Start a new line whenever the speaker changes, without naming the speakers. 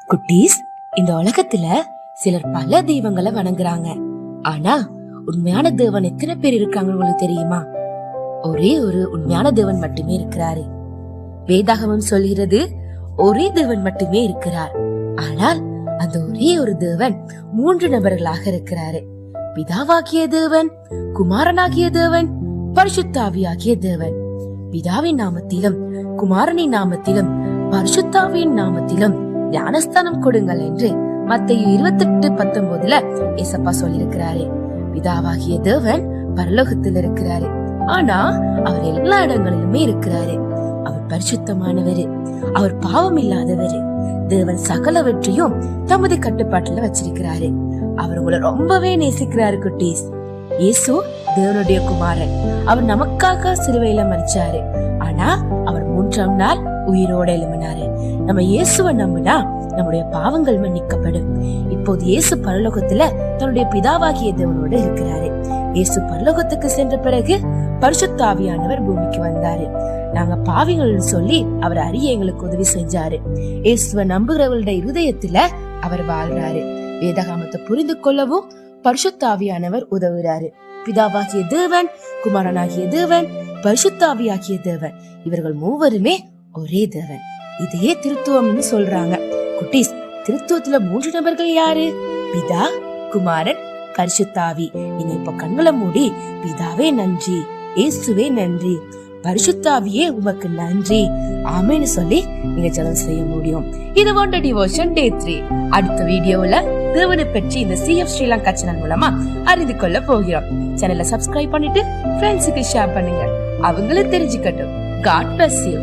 குட்டீஸ், இந்த உலகத்துல சிலர் பல தெய்வங்களை வணங்குறாங்க. ஆனா உண்மையான தேவன் எத்தனை பேர் இருக்காங்கன்னு உங்களுக்கு தெரியுமா? ஒரே ஒரு உண்மையான தேவன் மட்டுமே இருக்கிறாரு. வேதாகமம் சொல்கிறது ஒரே தேவன் மட்டுமே இருக்கிறார். ஆனால் அந்த ஒரே ஒரு தேவன் 3 நபர்களாக இருக்கிறாரு. பிதாவாகிய தேவன், குமாரனாகிய தேவன், பரிசுத்தாவியாகிய தேவன். பிதாவின் நாமத்திலும் குமாரனின் நாமத்திலும் பரிசுத்தாவியின் நாமத்திலும் ஞானஸ்தானம் கொடுங்கள் என்று மத்தேயு 28:19 ஏசப்பா சொல்லியிருக்கிறாரு. பிதாவாகிய தேவன் பரலோகத்தில் இருக்கிறாரு. ஆனா அவர் எல்லா இடங்களிலுமே இருக்கிறாரு. அவர் பரிசுத்தமானவரு, அவர் பாவம் இல்லாதவரு. தேவன் சகலவற்றையும் தமது கட்டுப்பாட்டுல வச்சிருக்கிறாரு. அவர் உங்களை ரொம்பவே நேசிக்கிறாரு குட்டீஸ். இயேசு தேவனுடைய குமாரன். அவர் நமக்காக சிலுவையில மரிச்சாரு. ஆனா அவர் 3ஆம் நாள் உயிரோட எழும்பினாரு. நம்ம இயேசுவை நம்பினா நம்முடைய பாவங்கள் மன்னிக்கப்படும். இப்போது இயேசு பரலோகத்துல தன்னுடைய பிதாவாகிய தேவனோடு இருக்கிறாரு. இயேசு பரலோகத்துக்கு சென்ற பிறகு பரிசுத்த ஆவியானவர் பூமிக்கு வந்தாரு. நாங்க பாவிகள் சொல்லி அவர் அறிய எங்களுக்கு உதவி செஞ்சாரு. இயேசுவை நம்புகிறவர்களுடைய இருதயத்துல அவர் வாழ்றாரு. வேதாகமத்தை புரிந்து கொள்ளவும் பரிசுத்த ஆவியானவர் உதவுறாரு. பிதாவாகிய தேவன், குமாரனாகிய தேவன், பரிசுத்த ஆவியாகிய தேவன், இவர்கள் மூவருமே ஒரே தேவன். இதையே திருத்துவம்னு சொல்றாங்க. குட்டீஸ், திருத்துவத்துல 3 நபர்கள் யாரு? பிதா, குமாரன், பரிசுத்தாவி. நீங்க இப்ப கண்களை மூடி பிதாவே நன்றி, இயேசுவே நன்றி, பரிசுத்தாவியே உமக்கு நன்றி, ஆமென்னு சொல்லி நீங்க ஜெபம் செய்ய முடியும். இது போன்ற டிவோஷன் டே 3. அடுத்த வீடியோல தேவனை பற்றி இந்த CF ஸ்ரீலங்கா சேனல் மூலமா அறிந்து கொள்ள போகிறோம். சேனலை சப்ஸ்கிரைப் பண்ணிட்டு ஃப்ரெண்ட்ஸுக்கு ஷேர் பண்ணுங்க, அவங்களும் தெரிஞ்சுக்கட்டும். God bless you.